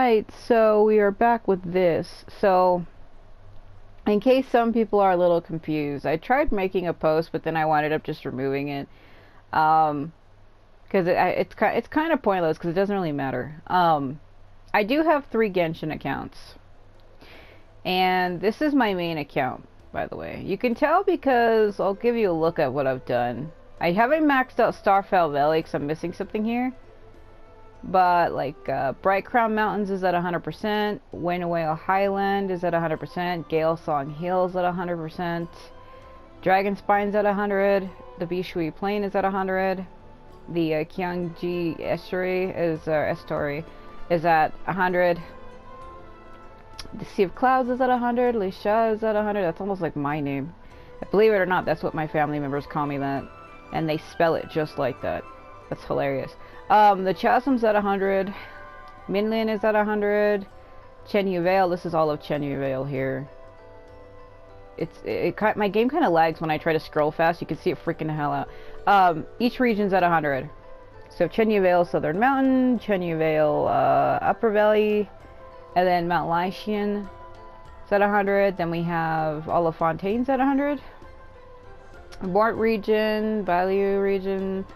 Alright, so we are back with this. So, in case some people are a little confused, I tried making a post, but then I wound up just removing it. Because it's kind of pointless, because it doesn't really matter. I do have 3 Genshin accounts. And this is my main account, by the way. You can tell because I'll give you a look at what I've done. I haven't maxed out Starfell Valley because I'm missing something here. But like Bright Crown Mountains is at 100%, Waynaway Highland is at 100%, Gale Song Hills at 100%, Dragon Spine's at 100, the Bishui Plain is at 100, the Kyangji Estuary is at 100, the Sea of Clouds is at 100, Lisha is at 100. That's almost like my name. Believe it or not, that's what my family members call me that, and they spell it just like that. That's hilarious. The Chasm's at 100. Minlin is at 100. Chenyu Vale. This is all of Chenyu Vale here. My game kind of lags when I try to scroll fast. You can see it freaking the hell out. Each region's at 100. So Chenyu Vale, Southern Mountain. Chenyu Vale, Upper Valley. And then Mount Laishian is at 100. Then we have all of Fontaine's at 100. Mort region. Bailu region.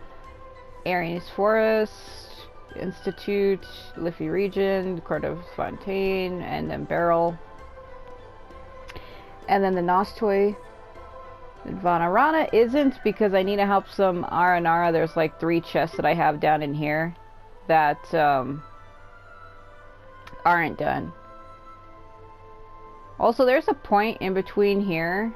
Aries Forest, Institute, Liffey region, Court of Fontaine, and then Beryl. And then the Nostoi. Vanarana isn't because I need to help some Aranara. There's like 3 chests that I have down in here that aren't done. Also, there's a point in between here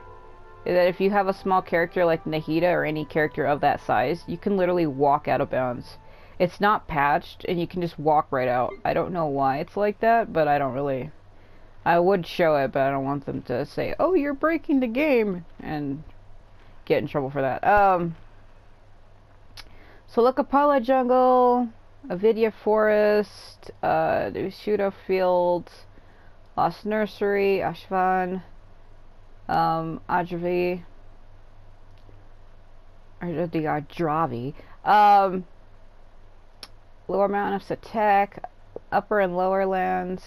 that if you have a small character like Nahida or any character of that size, you can literally walk out of bounds. It's not patched, and you can just walk right out. I don't know why it's like that, but I would show it, but I don't want them to say, oh, you're breaking the game, and get in trouble for that. So Lucapala Jungle, Avidia Forest, Shudo Field, Lost Nursery, Ashvan, Adravi, or the Adravi, Lower Mountain of Satek, Upper and Lower Lands,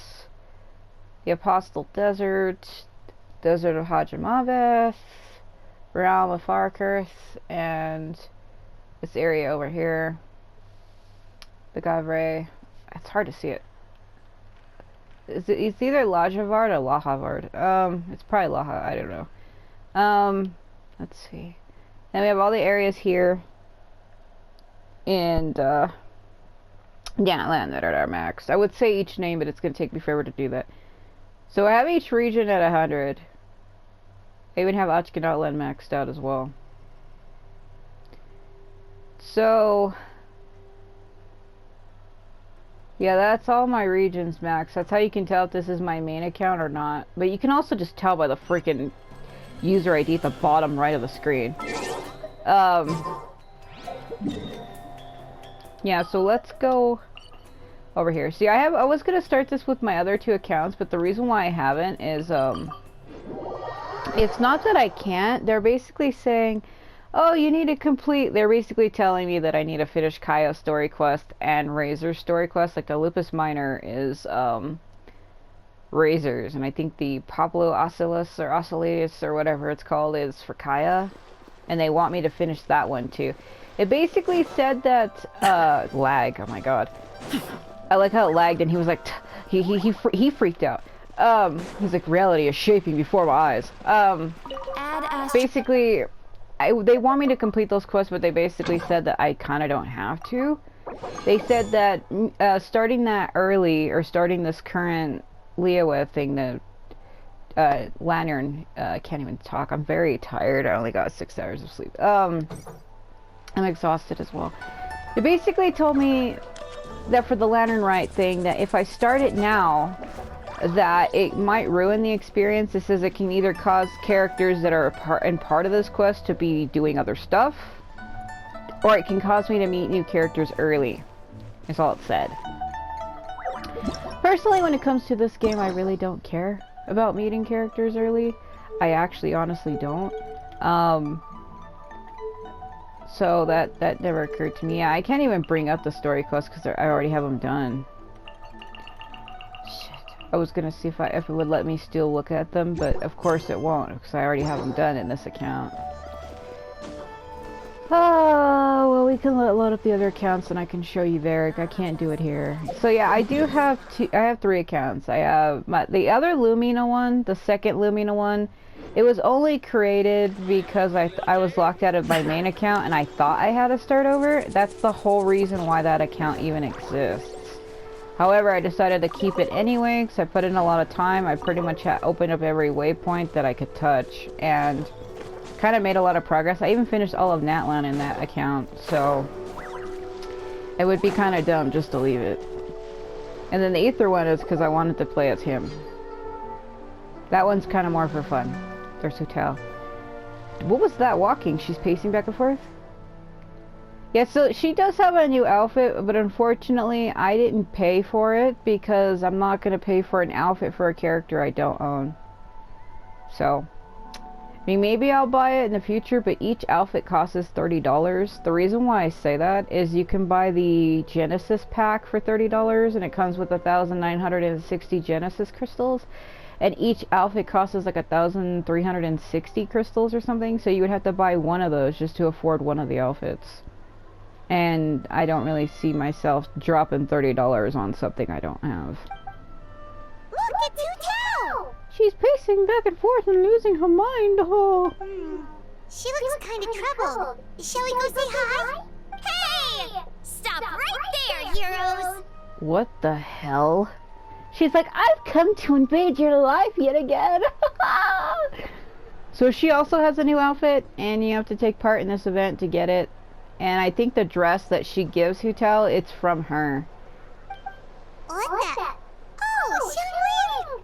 the Apostle Desert, Desert of Hajimaveth, Realm of Farkurth, and this area over here, the Gavre. It's hard to see it. It's either Lajavard or Lahavard. It's probably Laha, I don't know. Let's see. Then we have all the areas here and Land that are maxed. I would say each name, but it's going to take me forever to do that. So I have each region at 100. I even have Achkanatland maxed out as well. So yeah, that's all my regions max. That's how you can tell if this is my main account or not. But you can also just tell by the freaking user ID at the bottom right of the screen. Yeah, so let's go over here. See, I was gonna start this with my other 2 accounts, but the reason why I haven't is it's not that I can't. They're basically saying, oh, you need to complete... They're basically telling me that I need to finish Kaio's story quest and Razor's story quest. Like, the Lupus Miner is, Razor's. And I think the Pablo Ocelus or Ocelus or whatever it's called is for Kaya. And they want me to finish that one, too. It basically said that, lag. Oh, my God. I like how it lagged, and he was like... He freaked out. He's like, reality is shaping before my eyes. Basically... they want me to complete those quests, but they basically said that I kind of don't have to. They said that starting that early, or starting this current Leowa thing, the Lantern, I can't even talk. I'm very tired. I only got 6 hours of sleep. I'm exhausted as well. They basically told me that for the Lantern Rite thing, that if I start it now, that it might ruin the experience. It says it can either cause characters that are part of this quest to be doing other stuff, or it can cause me to meet new characters early. That's all it said. Personally, when it comes to this game, I really don't care about meeting characters early. I actually honestly don't. So that never occurred to me. Yeah, I can't even bring up the story quests because I already have them done. I was gonna see if it would let me still look at them, but of course it won't, because I already have them done in this account. Oh, well, we can load up the other accounts and I can show you there. I can't do it here. So yeah, I have 3 accounts. I have the other Lumina one, the second Lumina one. It was only created because I was locked out of my main account and I thought I had to start over. That's the whole reason why that account even exists. However, I decided to keep it anyway because I put in a lot of time. I pretty much opened up every waypoint that I could touch and kind of made a lot of progress. I even finished all of Natlan in that account, so it would be kind of dumb just to leave it. And then the Ether one is because I wanted to play as him. That one's kind of more for fun. There's Hotel. What was that walking? She's pacing back and forth? Yeah, so she does have a new outfit, but unfortunately I didn't pay for it because I'm not going to pay for an outfit for a character I don't own. So I mean, maybe I'll buy it in the future, but each outfit costs $30. The reason why I say that is you can buy the Genesis pack for $30, and it comes with 1,960 Genesis crystals, and each outfit costs like 1,360 crystals or something, so you would have to buy one of those just to afford one of the outfits. And I don't really see myself dropping $30 on something I don't have. Look, it's Hotel! She's pacing back and forth and losing her mind. Oh. She looks kind of troubled. Shall we go say hi? Hey! Stop right there, heroes! What the hell? She's like, I've come to invade your life yet again. So she also has a new outfit, and you have to take part in this event to get it. And I think the dress that she gives Hotel, it's from her. What the? Oh, Xiangling!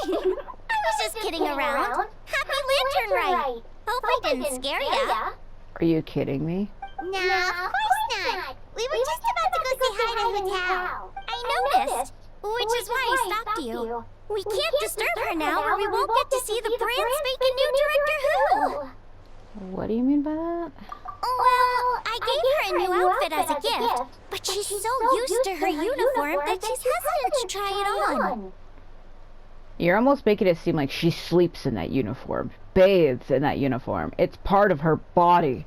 I was just kidding around. Happy Lantern Rite! Hope I didn't scare ya. Are you kidding me? No, of course not. We were just about to go say hi to Hotel. I noticed, which is why I stopped you. We can't disturb her now or we won't get to see the brand spanking new Director Who. What do you mean by that? Well, I gave her a new outfit as a gift, but she's so used to her uniform that she's hesitant to try it on. You're almost making it seem like she sleeps in that uniform, bathes in that uniform. It's part of her body.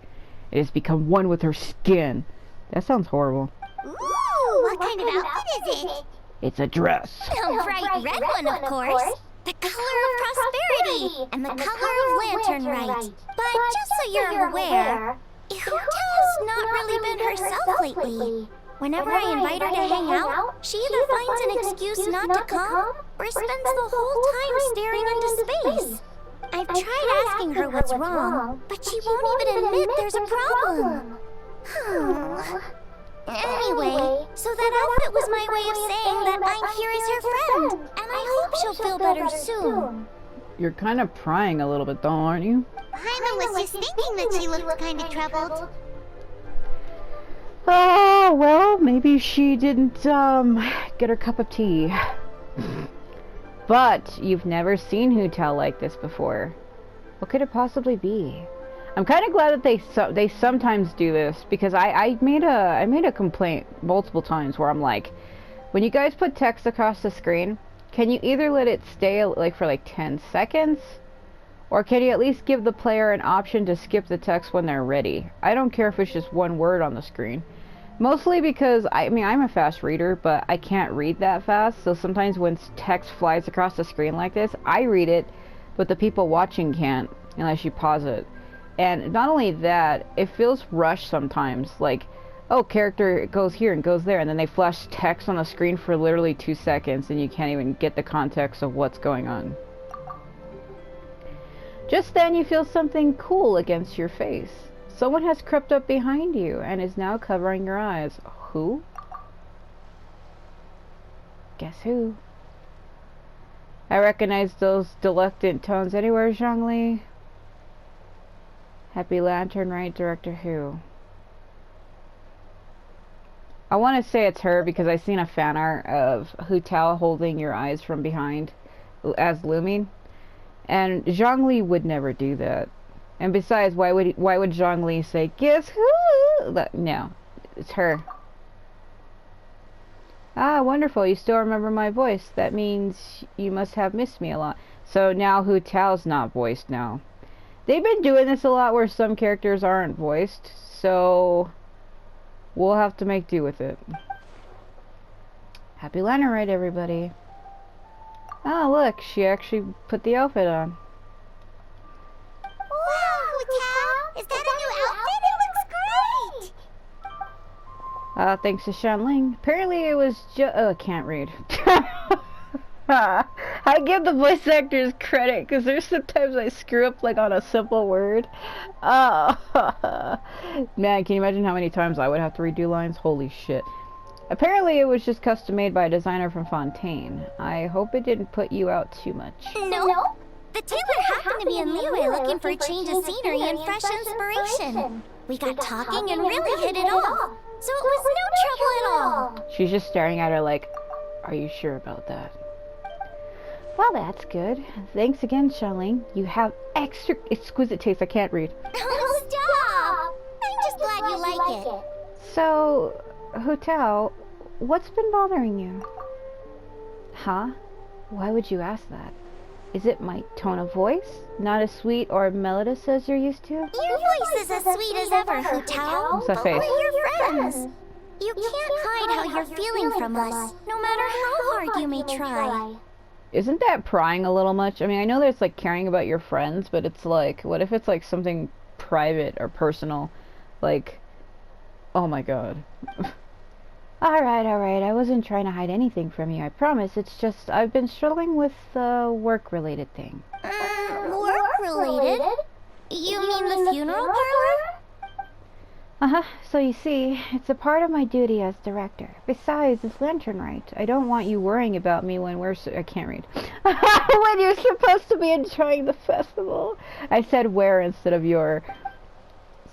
It has become one with her skin. That sounds horrible. Ooh, what kind of outfit is it? It's a dress. A bright red one, of course. The color of prosperity and the color of Lantern Rite. But just so you're aware, Hotel's not really been herself lately. Whenever I invite her to hang out, she either finds an excuse not to come or spends the whole time staring into space. I've tried asking her what's wrong, but she won't even admit there's a problem. Anyway, so that outfit was my way of saying that I'm here as her friend, and I hope she'll feel better soon. You're kind of prying a little bit though, aren't you? Paimon was just thinking that she looked kind of troubled. Oh, well, maybe she didn't, get her cup of tea. But you've never seen Hotel like this before. What could it possibly be? I'm kind of glad that they sometimes do this, because I made a complaint multiple times where I'm like, when you guys put text across the screen, can you either let it stay like for like 10 seconds, or can you at least give the player an option to skip the text when they're ready? I don't care if it's just one word on the screen. Mostly because, I mean, I'm a fast reader, but I can't read that fast, so sometimes when text flies across the screen like this, I read it, but the people watching can't, unless you pause it. And not only that, it feels rushed sometimes, like, oh, character goes here and goes there, and then they flash text on the screen for literally 2 seconds, and you can't even get the context of what's going on. Just then you feel something cool against your face. Someone has crept up behind you and is now covering your eyes. Who? Guess who? I recognize those delectant tones anywhere, Zhongli. Happy Lantern Rite, Director Who. I want to say it's her because I seen a fan art of Hotel holding your eyes from behind as looming, and Zhongli would never do that. And besides, why would Zhongli say, guess who? No, it's her. Ah, wonderful. You still remember my voice. That means you must have missed me a lot. So now Hu Tao's not voiced now. They've been doing this a lot where some characters aren't voiced, so we'll have to make do with it. Happy Lantern Rite, everybody. Oh, look, she actually put the outfit on. Wow, Hu Tao! Is that a new outfit? It looks great! Thanks to Shanling. Apparently it was oh, I can't read. I give the voice actors credit because there's sometimes I screw up like on a simple word. Oh, man, can you imagine how many times I would have to redo lines? Holy shit. Apparently it was just custom made by a designer from Fontaine. I hope it didn't put you out too much. No. The tailor happened to be in Liyue looking for a change of scenery and fresh inspiration. We got talking and really hit it off. So it was no trouble at all. She's just staring at her like, are you sure about that? Well, that's good. Thanks again, Shanling. You have exquisite taste. I can't read. Oh, stop! I'm just glad you like it. So, Hu Tao, what's been bothering you? Huh? Why would you ask that? Is it my tone of voice? Not as sweet or melodious as you're used to? Your voice is as sweet as ever, Hu Tao. What's that face? We're your friends. You can't hide how you're feeling from us, no matter how hard you may try. Isn't that prying a little much? I mean, I know there's like caring about your friends, but it's like, what if it's like something private or personal? Like, oh my god. Alright. I wasn't trying to hide anything from you, I promise. It's just, I've been struggling with a work-related thing. Work-related? You mean the funeral parlor? Uh-huh. So you see, it's a part of my duty as director. Besides, it's Lantern Rite. I don't want you worrying about me when we're I can't read. When you're supposed to be enjoying the festival. I said where instead of your.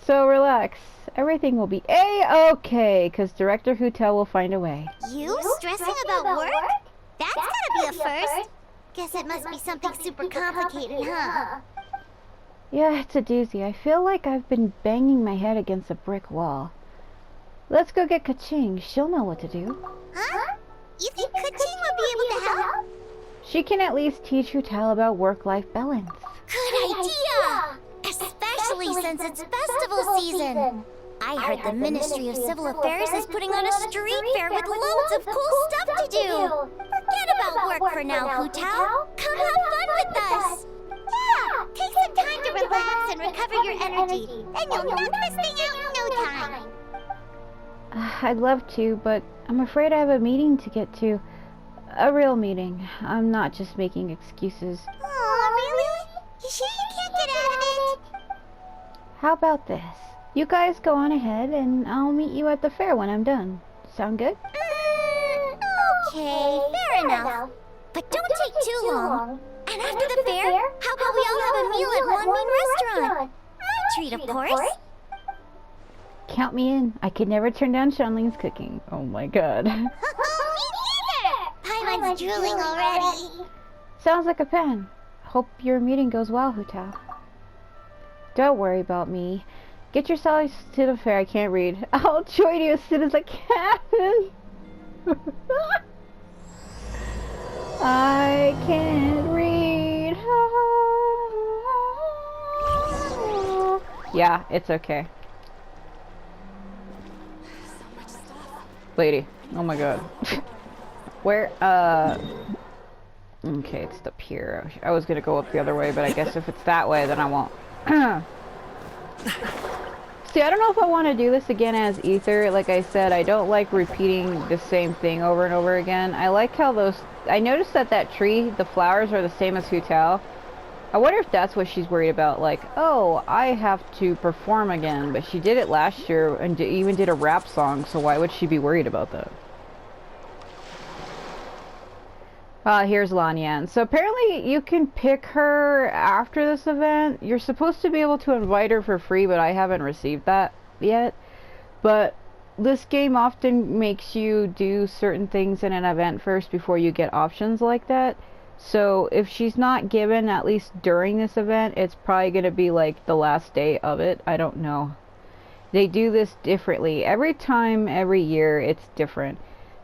So relax. Everything will be A-okay, because Director Hu Tao will find a way. You stressing about work? That's gotta be a first. Guess it must be something super complicated, huh? Yeah, it's a doozy. I feel like I've been banging my head against a brick wall. Let's go get Kaching. She'll know what to do. Huh? You think Kaching would be able to help? She can at least teach Hu Tao about work-life balance. Good idea! Especially since it's festival season. I heard the Ministry of Civil Affairs is putting on a street fair with loads of cool stuff to do. Forget about work for now, Hu Tao. Come have fun with us. Yeah, take some time to relax and recover your energy. Then you'll knock this thing out in no time. I'd love to, but I'm afraid I have a meeting to get to. A real meeting. I'm not just making excuses. Oh, really? You sure you can't get out of it? How about this? You guys go on ahead, and I'll meet you at the fair when I'm done. Sound good? Okay, fair enough. But don't take too long. And after the fair, how about we all have a meal at one main restaurant? My treat, of course. Count me in. I could never turn down Shanling's cooking. Oh my god. Me neither! Paimon's drooling already. Sounds like a plan. Hope your meeting goes well, Hu Tao. Don't worry about me. Get yourselves to the fair. I can't read. I'll join you as soon as I can. I can't read. Yeah, it's okay. Lady. Oh my god. Where, okay, it's up here. I was gonna go up the other way, but I guess if it's that way, then I won't. See, I don't know if I want to do this again as Ether. Like I said, I don't like repeating the same thing over and over again. I like how those... I noticed that that tree, the flowers are the same as Hu Tao. I wonder if that's what she's worried about. Like, oh, I have to perform again. But she did it last year and even did a rap song, so why would she be worried about that? Here's Lanyan. So apparently you can pick her after this event. You're supposed to be able to invite her for free, but I haven't received that yet. But this game often makes you do certain things in an event first before you get options like that. So if she's not given, at least during this event, it's probably going to be like the last day of it. I don't know. They do this differently. Every time, every year, it's different.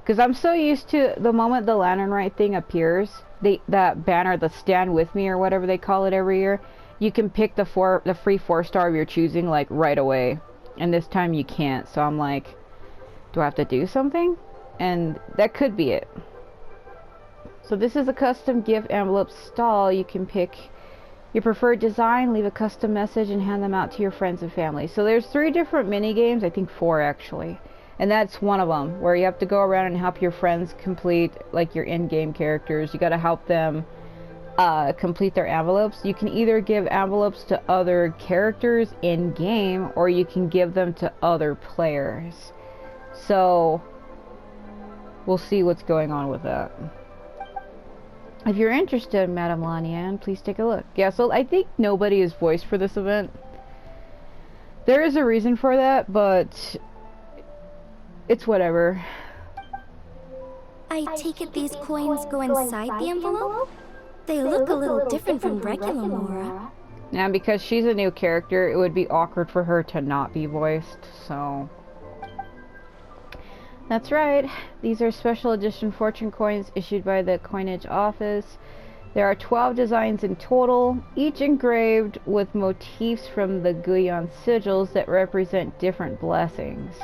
Because I'm so used to the moment the Lantern Rite thing appears, that banner, the Stand With Me or whatever they call it every year, you can pick the free 4-star of your choosing like right away. And this time you can't. So I'm like, do I have to do something? And that could be it. So this is a custom gift envelope stall. You can pick your preferred design, leave a custom message, and hand them out to your friends and family. So there's 3 different mini games, I think 4 actually. And that's one of them, where you have to go around and help your friends complete like your in-game characters. You got to help them complete their envelopes. You can either give envelopes to other characters in-game, or you can give them to other players. So we'll see what's going on with that. If you're interested, Madame Lanyan, please take a look. Yeah, so I think nobody is voiced for this event. There is a reason for that, but it's whatever. I take it these coins go inside the envelope? They look a little different from regular Mora. Now, because she's a new character, it would be awkward for her to not be voiced, so... That's right. These are special edition fortune coins issued by the coinage office. There are 12 designs in total, each engraved with motifs from the Guyon sigils that represent different blessings.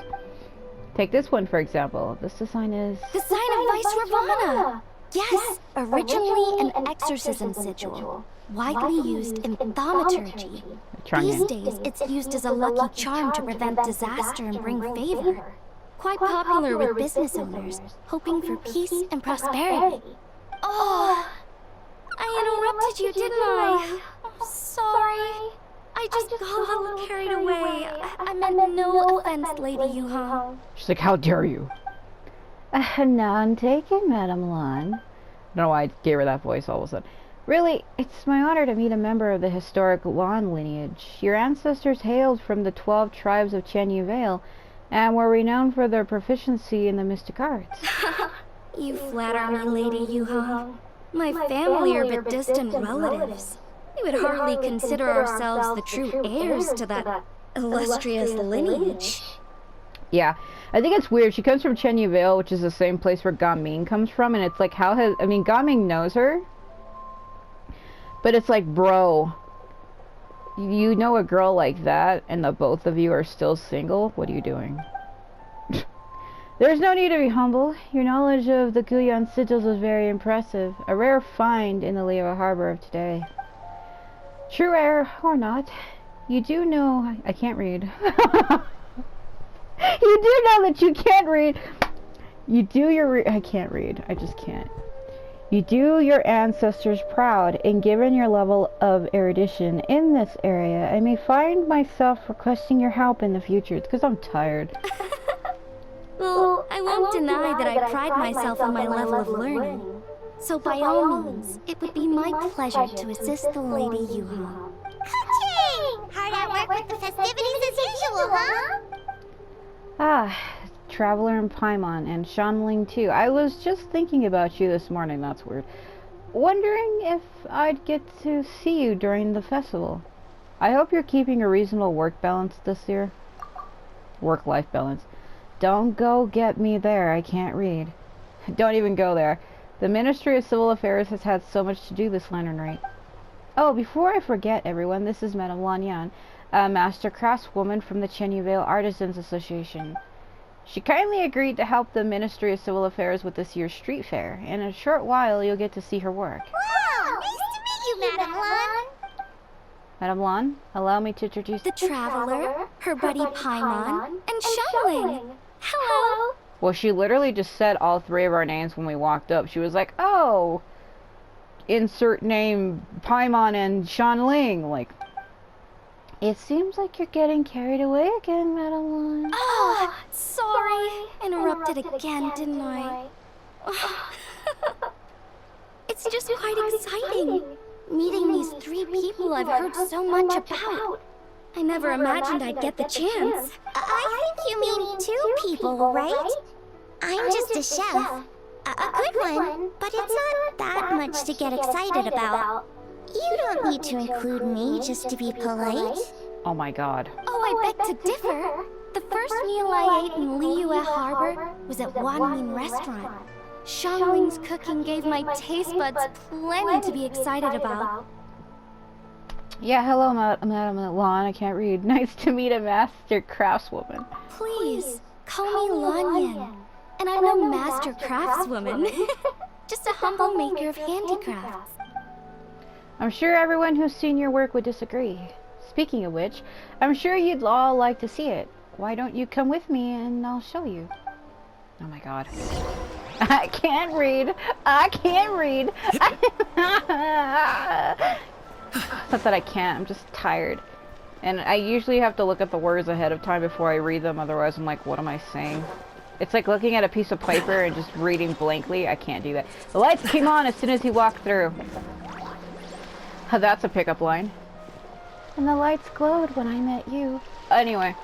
Take this one, for example. This design is... The sign of Vice Ravana! Yes, originally an exorcism sigil, widely used in thaumaturgy. These days, it's used as a lucky charm to prevent disaster and bring favor. Quite popular with business owners, hoping for peace and prosperity. Oh, I interrupted you, didn't I? I'm sorry. I just got a little carried away. I meant no offense, Lady Yuhan. She's like, how dare you? None taken, Madame Lan. I don't know why I gave her that voice all of a sudden. Really, it's my honor to meet a member of the historic Lan lineage. Your ancestors hailed from the 12 tribes of Chenyu Vale, and were renowned for their proficiency in the mystic arts. You flatter me, Lady Yuhan. My family are but distant relatives. We would hardly consider ourselves the true heirs to that illustrious lineage. Yeah, I think it's weird. She comes from Chenyu Vale, which is the same place where Gaming comes from, and it's like, how has... I mean, Gaming knows her, but it's like, bro, you know a girl like that, and the both of you are still single? What are you doing? There's no need to be humble. Your knowledge of the Guyon sigils is very impressive. A rare find in the Liyue Harbor of today. True error or not, you do know... I can't read. You do know that you can't read. You do your... I can't read. I just can't. You do your ancestors proud, and given your level of erudition in this area, I may find myself requesting your help in the future. It's because I'm tired. Well, I won't deny that I pride myself on my level of learning. So by all means, it would be my pleasure to assist the Lady Yuhan. Ka-ching! Hard at work with the festivities as usual, huh? Ah, Traveler and Paimon, and Shanling too. I was just thinking about you this morning, that's weird. Wondering if I'd get to see you during the festival. I hope you're keeping a reasonable work balance this year. Work-life balance. Don't go get me there, I can't read. Don't even go there. The Ministry of Civil Affairs has had so much to do this Lantern Rite. Oh, before I forget, everyone, this is Madame Lanyan, a master craftswoman from the Chenyu Vale Artisans Association. She kindly agreed to help the Ministry of Civil Affairs with this year's street fair. In a short while, you'll get to see her work. Wow! Nice to meet you, Madame Lan! Madame Lan, allow me to introduce... The Traveler, her buddy Paimon, and Shuttling. Hello! Well, she literally just said all 3 of our names when we walked up. She was like, oh, insert name Paimon and Shanling. Like, it seems like you're getting carried away again, Madame Lan. Oh, sorry. Interrupted again, didn't I? It's just quite exciting. Meeting these 3 people I've heard so much about. I never imagined I'd get the chance. I think you mean 2 people, right? I'm just a chef. A good one, but it's not that much to get excited about. You don't need to include me just to be polite. Oh my god. Oh, I beg to differ. The first meal I ate in Liyue Harbor was at Wanmin Restaurant. Xiangling's cooking gave my taste buds plenty to be excited about. Yeah, hello, Madam Lan. I can't read. Nice to meet a master craftswoman. Please, call me Lanyan. And I'm no master craftswoman. Just a humble maker of handicrafts. I'm sure everyone who's seen your work would disagree. Speaking of which, I'm sure you'd all like to see it. Why don't you come with me and I'll show you? Oh my god. I can't read. I can't read. It's not that I can't, I'm just tired. And I usually have to look at the words ahead of time before I read them, otherwise I'm like, what am I saying? It's like looking at a piece of paper and just reading blankly. I can't do that. The lights came on as soon as he walked through. Oh, that's a pickup line. And the lights glowed when I met you. Anyway.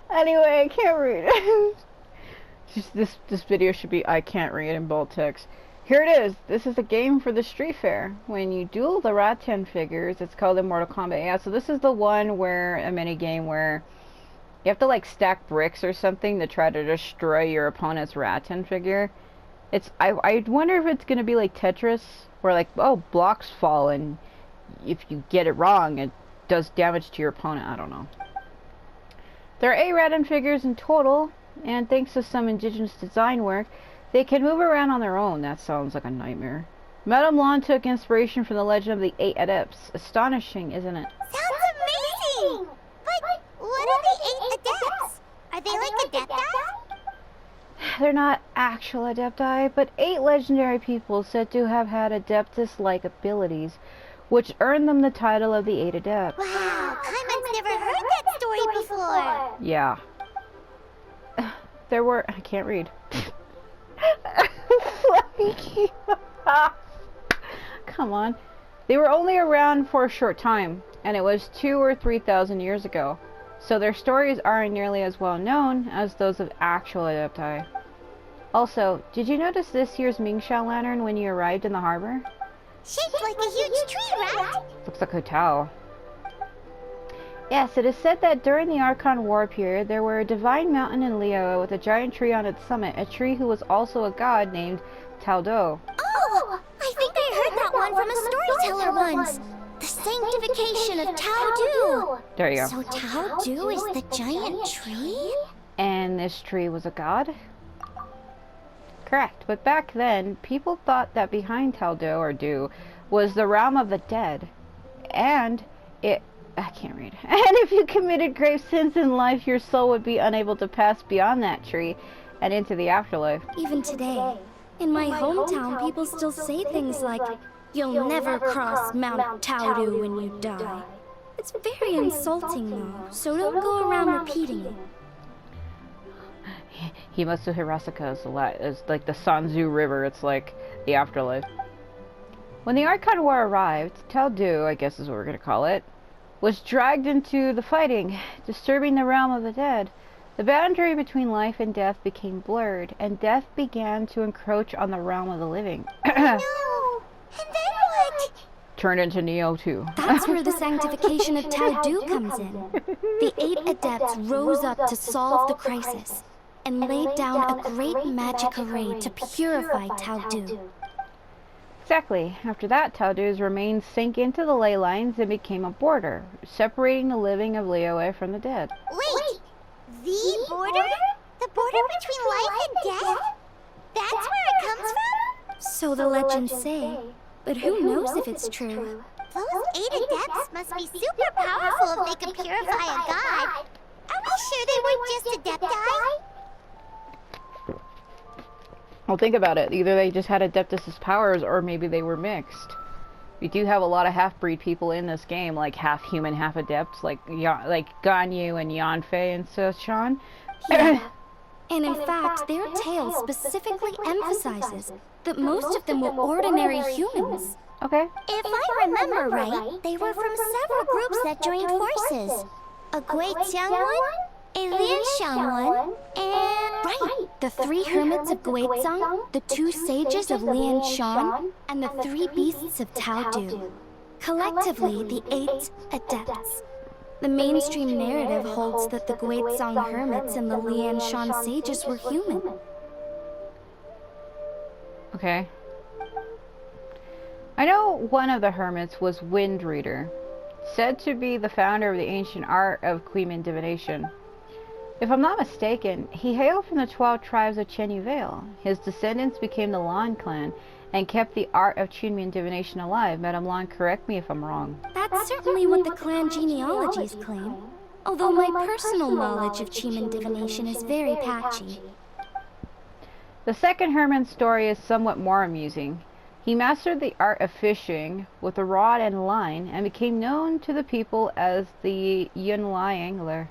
Anyway, I can't read. This video should be I can't read in bold text. Here it is. This is a game for the street fair. When you duel the Rite figures, it's called in Mortal Kombat. Yeah, so this is the one where a mini game where you have to like stack bricks or something to try to destroy your opponent's Rite figure. I wonder if it's gonna be like Tetris, where like, oh, blocks fall and if you get it wrong, it does damage to your opponent. I don't know. There are 8 Rite figures in total, and thanks to some indigenous design work, they can move around on their own. That sounds like a nightmare. Madame Lan took inspiration from the legend of the 8 Adepts. Astonishing, isn't it? Sounds amazing! But what are the 8 Adepts? Are they like Adepti? They're not actual Adepti, but 8 legendary people said to have had Adeptus-like abilities, which earned them the title of the 8 Adepts. Wow, Kaiman's never heard that story before! Yeah. There were... I can't read. Come on. They were only around for a short time, and it was 2,000 or 3,000 years ago, so their stories aren't nearly as well known as those of actual Adepti. Also, did you notice this year's Mingxiao lantern when you arrived in the harbor? Shaped like a huge tree, right? Looks like a hotel. Yes, it is said that during the Archon War period, there were a divine mountain in Liyue with a giant tree on its summit, a tree who was also a god named Tao Do. Oh! I think I heard that one from a storyteller once! The sanctification of Tao Du! There you go. So Tao Du is the giant tree? And this tree was a god? Correct, but back then, people thought that behind Tao Do, or Du, was the realm of the dead. And I can't read. And if you committed grave sins in life, your soul would be unable to pass beyond that tree and into the afterlife. Even today, in my hometown, people still say things like, "You'll never cross Mount Taodu when you die." It's very insulting, though, so don't go around repeating it. Himatsu Hirasaka is like the Sanzu River. It's like the afterlife. When the Archon War arrived, Tao Du, I guess is what we're going to call it, was dragged into the fighting, disturbing the realm of the dead. The boundary between life and death became blurred, and death began to encroach on the realm of the living. No! And then what? Turned into Neo too. That's where the sanctification of Tao Du comes in. The 8 Adepts rose up to solve the crisis, and laid down a great magic array to purify Tao Du. Exactly. After that, Tao Du's remains sank into the ley lines and became a border, separating the living of Liyue from the dead. Wait! The border? The border between life and death? That's where it comes from? So the legends say, but who knows if it's true? Those 8 Adepts must be super powerful if they can purify a god. Are we sure they weren't just Adepti? Well, think about it. Either they just had Adeptus' powers, or maybe they were mixed. We do have a lot of half-breed people in this game, like half human, half adepts, like Ganyu and Yanfei and Seshan. Yeah. And in fact, their tale specifically emphasizes that most of them were ordinary humans. Okay. If I remember right, they were from several groups that joined forces. A Gui Xiang one, a Lianshan one, and... Right, The three hermits of Guizhong, the two sages of Lianshan, and the three beasts of Taodu. Collectively, the 8 adepts. The mainstream narrative holds that the Guizhong hermits and the Lianshan sages were human. Okay. I know one of the hermits was Wind Reader, said to be the founder of the ancient art of Queeman divination. If I'm not mistaken, he hailed from the 12 tribes of Chen Vale. His descendants became the Lan clan and kept the art of Qunmin divination alive. Madame Lan, correct me if I'm wrong. That's certainly what the clan genealogies claim, although my personal knowledge of Qunmin divination is very patchy. The second hermit's story is somewhat more amusing. He mastered the art of fishing with a rod and line and became known to the people as the Yunlai angler.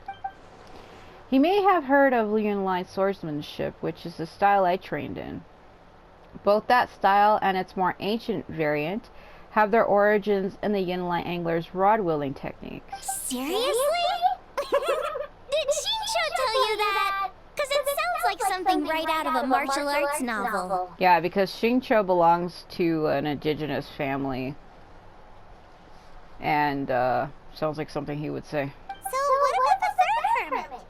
He may have heard of Yunlai swordsmanship, which is the style I trained in. Both that style and its more ancient variant have their origins in the Yunlai angler's rod-wielding techniques. Seriously? Did Xingqiu tell you that? Because it sounds like something right out of a martial arts novel. Yeah, because Xingqiu belongs to an indigenous family. And, sounds like something he would say. So what about the third hermit?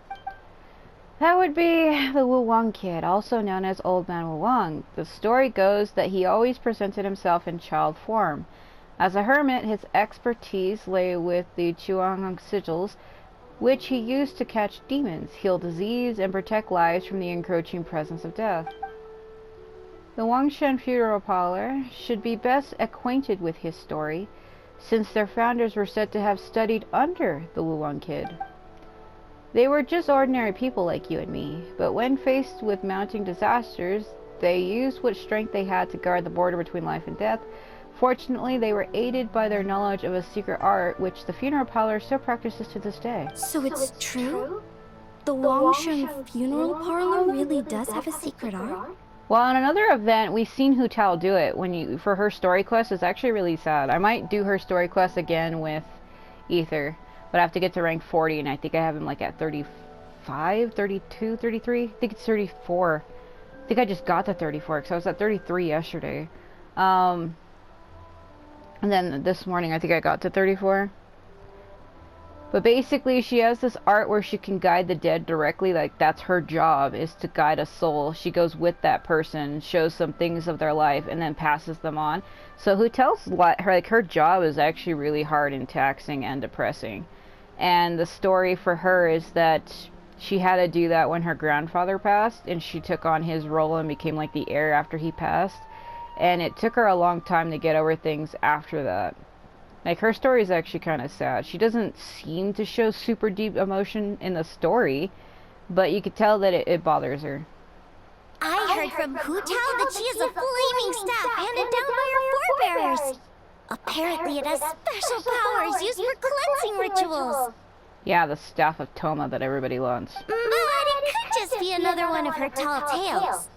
That would be the Wu Wang kid, also known as Old Man Wu Wang. The story goes that he always presented himself in child form. As a hermit, his expertise lay with the Chuang sigils, which he used to catch demons, heal disease, and protect lives from the encroaching presence of death. The Wangshan funeral parlor should be best acquainted with his story, since their founders were said to have studied under the Wu Wang kid. They were just ordinary people like you and me, but when faced with mounting disasters, they used what strength they had to guard the border between life and death. Fortunately, they were aided by their knowledge of a secret art which the funeral parlor still practices to this day. So it's true? The Wangshan funeral parlor really does have a secret art? Well, on another event, we've seen Hu Tao do it for her story quest. It's actually really sad. I might do her story quest again with Ether, but I have to get to rank 40, and I think I have him like at 35, 32, 33. I think it's 34. I think I just got to 34 because I was at 33 yesterday. And then this morning I think I got to 34. But basically she has this art where she can guide the dead directly. Like, that's her job, is to guide a soul. She goes with that person, shows some things of their life, and then passes them on. So Hu tells her, like, her job is actually really hard and taxing and depressing. And the story for her is that she had to do that when her grandfather passed, and she took on his role and became like the heir after he passed. And it took her a long time to get over things after that. Like, her story is actually kind of sad. She doesn't seem to show super deep emotion in the story, but you could tell that it bothers her. I heard from Hu Tao that she has a flaming staff handed down by her forebears. Apparently it has special powers used for cleansing rituals. Yeah, the Staff of Toma that everybody wants. But it could just be another one of her tall tales.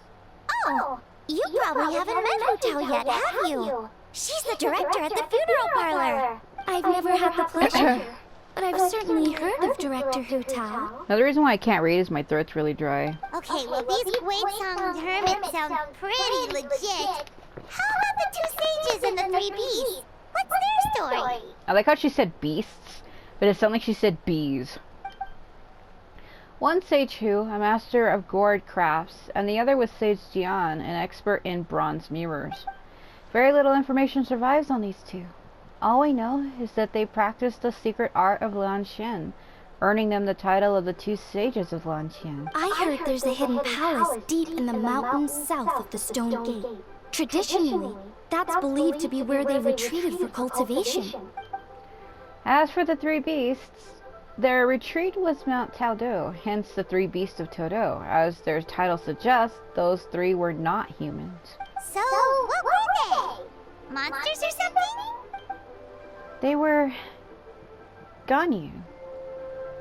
Oh! You probably haven't met Hu Tao yet, have you? She's the director at the funeral parlor. I've never had the pleasure, but I've certainly heard of Director Hu Tao. Now, the reason why I can't read is my throat's really dry. Okay, well, these Guizhong hermits sound pretty legit. How about the two sages and the three beasts? What's their story? I like how she said beasts, but it sounded like she said bees. One Sage Hu, a master of gourd crafts, and the other was Sage Jian, an expert in bronze mirrors. Very little information survives on these two. All we know is that they practiced the secret art of Lanxian, earning them the title of the two sages of Lanxian. I heard there's a hidden palace deep in the mountains south of the Stone Gate. Traditionally, that's believed to be where they retreated for cultivation. As for the three beasts, their retreat was Mount Taodo, hence the three beasts of Todo. As their title suggests, those three were not humans. So, what were they? Monsters or something? They were... Ganyu.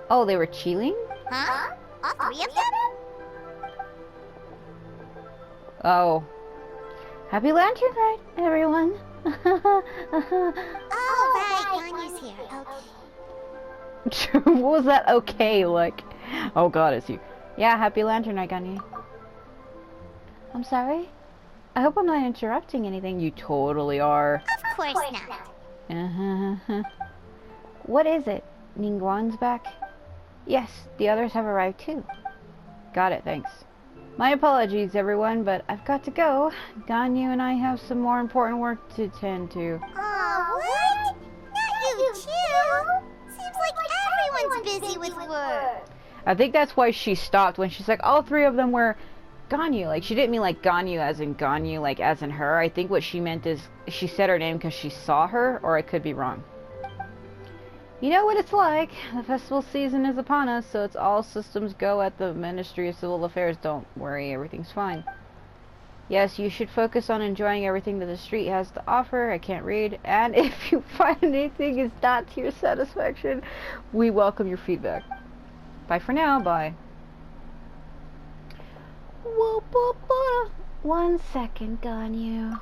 Oh, they were Qiling? Huh? All three of them? Oh. Happy Lantern Rite, everyone! Oh, right, Ganyu's here. Okay. What was that okay, like? Oh god, it's you. Yeah, happy lantern night, Gunny. I'm sorry? I hope I'm not interrupting anything. You totally are. Of course not. Uh-huh. What is it? Ningguang's back? Yes, the others have arrived too. Got it, thanks. My apologies, everyone, but I've got to go. Ganyu and I have some more important work to tend to. Aw, what? Not you too? Seems like everyone's busy with work. I think that's why she stopped when she's like, all three of them were Ganyu. Like, she didn't mean like Ganyu as in Ganyu, like as in her. I think what she meant is she said her name because she saw her, or I could be wrong. You know what it's like. The festival season is upon us, so it's all systems go at the Ministry of Civil Affairs. Don't worry, everything's fine. Yes, you should focus on enjoying everything that the street has to offer. I can't read. And if you find anything is not to your satisfaction, we welcome your feedback. Bye for now, bye. 1 second, Ganyu.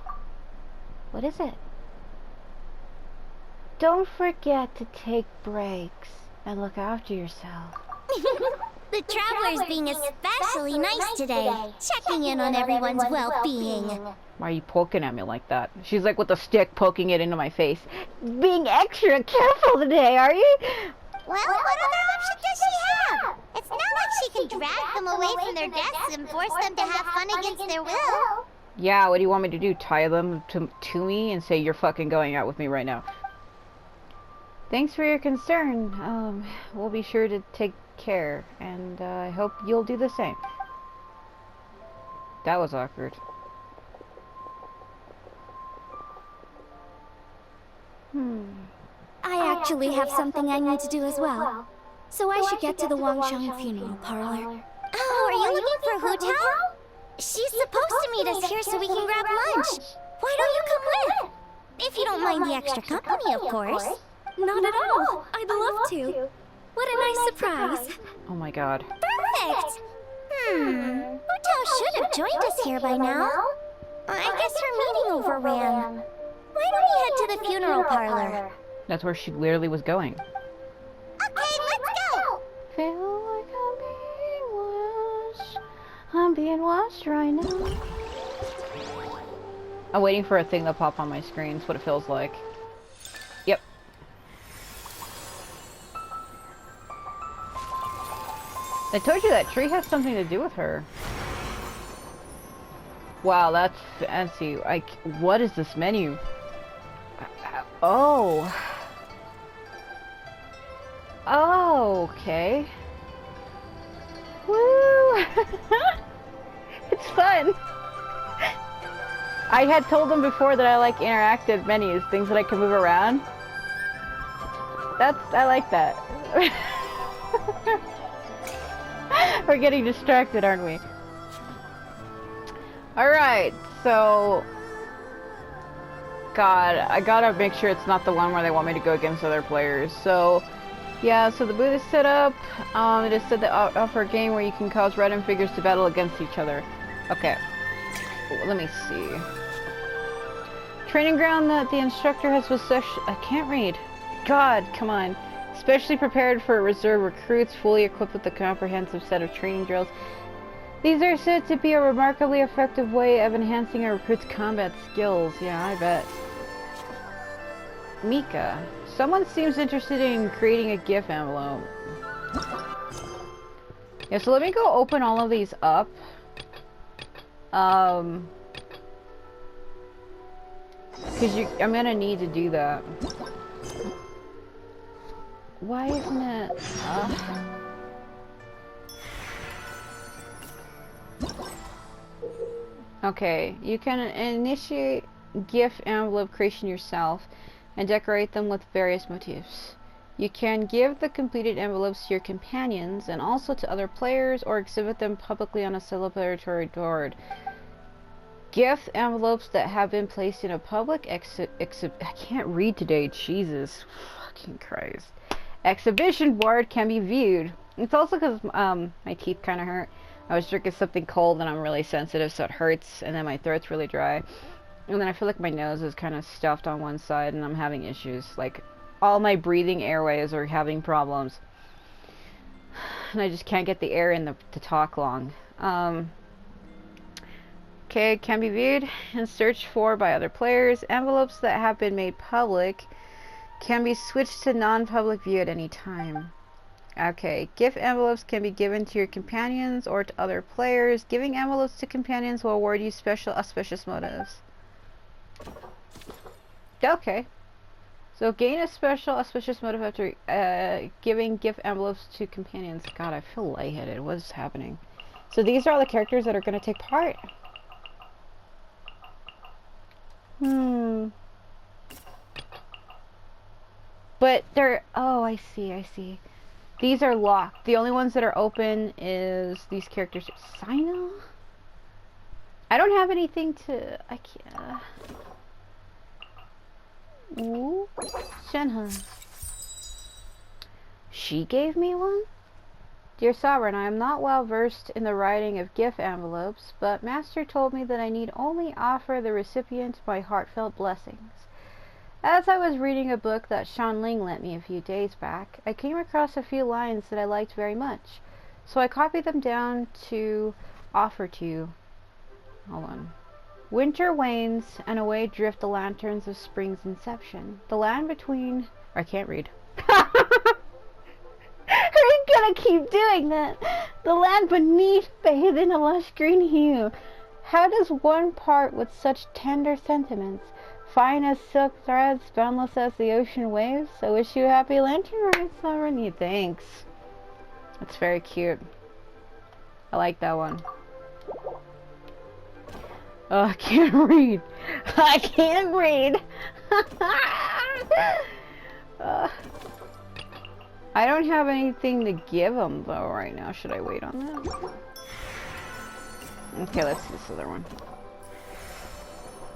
What is it? Don't forget to take breaks and look after yourself. The traveler's being especially nice today, checking in on everyone's well-being. Why are you poking at me like that? She's like with a stick poking it into my face. Being extra careful today, are you? Well, what other option does she have? It's not like she can drag them away from their desks and force them to have fun against their will. Yeah, what do you want me to do? Tie them to me and say you're fucking going out with me right now? Thanks for your concern. We'll be sure to take care, and I hope you'll do the same. That was awkward. I actually have something I need to do as well. So I should get to the Wangsheng funeral parlor. Oh, are you looking for Hu Tao? She's supposed to meet us here so we can grab lunch. Why don't you come with? If you don't mind the extra company, of course. Not at all. I'd love to. What a nice surprise. Oh my god. Perfect! Hu Tao should have joined us here by now. I guess her meeting overran. Why don't we head to the funeral parlor? That's where she literally was going. Okay, let's go! Feel like I'm being watched. I'm being watched right now. I'm waiting for a thing to pop on my screen. That's what it feels like. Yep. I told you that tree has something to do with her. Wow, that's fancy. What is this menu? Oh. Oh, okay. Woo! It's fun. I had told them before that I like interactive menus, things that I can move around. I like that. We're getting distracted, aren't we? Alright, so... God, I gotta make sure it's not the one where they want me to go against other players. So, yeah, so the booth is set up. It is said to offer a game where you can cause random figures to battle against each other. Okay. Let me see. Training ground that the instructor has I can't read. God, come on. Specially prepared for reserve recruits, fully equipped with a comprehensive set of training drills. These are said to be a remarkably effective way of enhancing a recruit's combat skills. Yeah, I bet. Mika. Someone seems interested in creating a GIF envelope. Yeah, so let me go open all of these up. Because I'm gonna need to do that. Why isn't it? Okay, you can initiate GIF envelope creation yourself and decorate them with various motifs. You can give the completed envelopes to your companions and also to other players or exhibit them publicly on a celebratory board. GIF envelopes that have been placed in a public I can't read today, Jesus fucking Christ. Exhibition board can be viewed. It's also because my teeth kind of hurt. I was drinking something cold and I'm really sensitive, so it hurts, and then my throat's really dry. And then I feel like my nose is kind of stuffed on one side and I'm having issues. Like, all my breathing airways are having problems. and I just can't get the air in to talk long. Okay, can be viewed and searched for by other players. Envelopes that have been made public can be switched to non-public view at any time. Okay, gift envelopes can be given to your companions or to other players. Giving envelopes to companions will award you special auspicious motives. Okay. So gain a special auspicious motive after giving gift envelopes to companions. God, I feel lightheaded. What is happening? So these are all the characters that are going to take part. But they're... Oh, I see, I see. These are locked. The only ones that are open is these characters. Sino? I don't have anything to... I can't... Ooh. Shenhe. She gave me one? Dear Sovereign, I am not well versed in the writing of gift envelopes, but Master told me that I need only offer the recipient my heartfelt blessings. As I was reading a book that Shanling lent me a few days back, I came across a few lines that I liked very much, so I copied them down to offer to you. Hold on. Winter wanes, and away drift the lanterns of spring's inception. The land between... I can't read. I'm gonna keep doing that. The land beneath bathed in a lush green hue. How does one part with such tender sentiments? Fine as silk threads, boundless as the ocean waves. I wish you a happy lantern ride, Sovereign. Thanks. That's very cute. I like that one. Oh, I can't read. I can't read. I don't have anything to give him though right now. Should I wait on that? Okay, let's see this other one.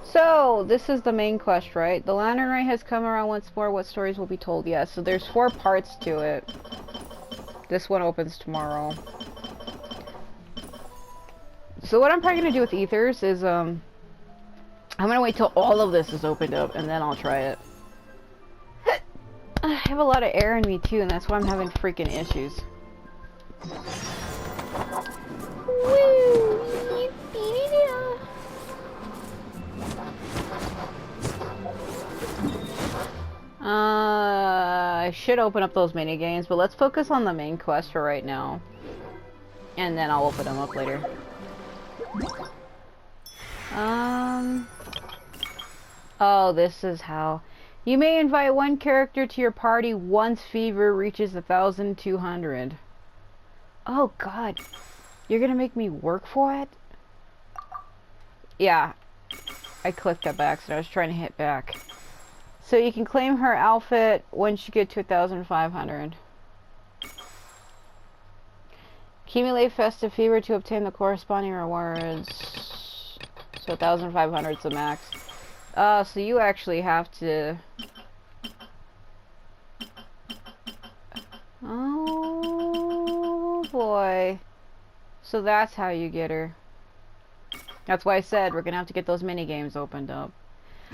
So, this is the main quest, right? The Lantern Rite has come around once more. What stories will be told? Yeah, so there's 4 parts to it. This one opens tomorrow. So what I'm probably going to do with Ethers is, I'm going to wait till all of this is opened up, and then I'll try it. I have a lot of air in me, too, and that's why I'm having freaking issues. I should open up those mini games, but let's focus on the main quest for right now. And then I'll open them up later. Oh, this is how. You may invite one character to your party once fever reaches 1,200. Oh god. You're gonna make me work for it? Yeah. I clicked that by accident. I was trying to hit back. So you can claim her outfit once you get to 1,500. Accumulate festive fever to obtain the corresponding rewards. So 1,500 is the max. So you actually have to... Oh boy. So that's how you get her. That's why I said we're gonna have to get those mini games opened up.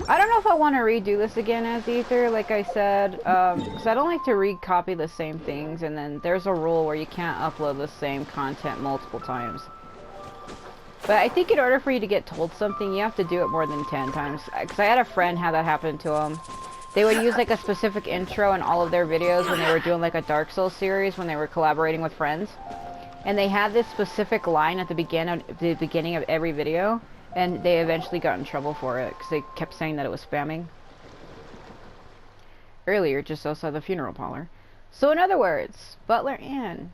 I don't know if I want to redo this again as Ether, like I said, because I don't like to recopy the same things, and then there's a rule where you can't upload the same content multiple times. But I think in order for you to get told something, you have to do it more than 10 times. Because I had a friend have that happen to them. They would use like a specific intro in all of their videos when they were doing like a Dark Souls series, when they were collaborating with friends. And they had this specific line at the beginning of every video. And they eventually got in trouble for it, because they kept saying that it was spamming. Earlier, just outside the funeral parlor. So in other words, Butler Ann,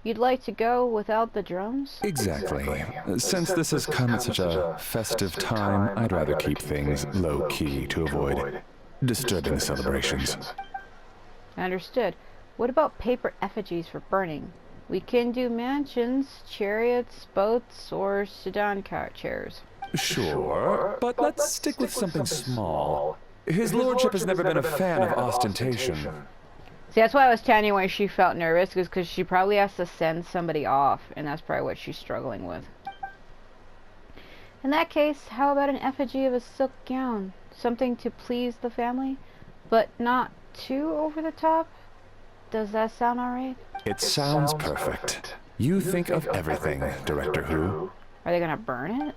you'd like to go without the drums? Exactly. Since this has come at such a festive time, I'd rather keep things low-key to avoid disturbing celebrations. Understood. What about paper effigies for burning? We can do mansions, chariots, boats, or sedan car chairs. Sure, but let's stick with something small. His lordship has never been a fan of ostentation. See, that's why I was telling you why she felt nervous, because she probably has to send somebody off, and that's probably what she's struggling with. In that case, how about an effigy of a silk gown? Something to please the family, but not too over the top? Does that sound alright? It sounds perfect. You think of everything, Director Who. Are they gonna burn it?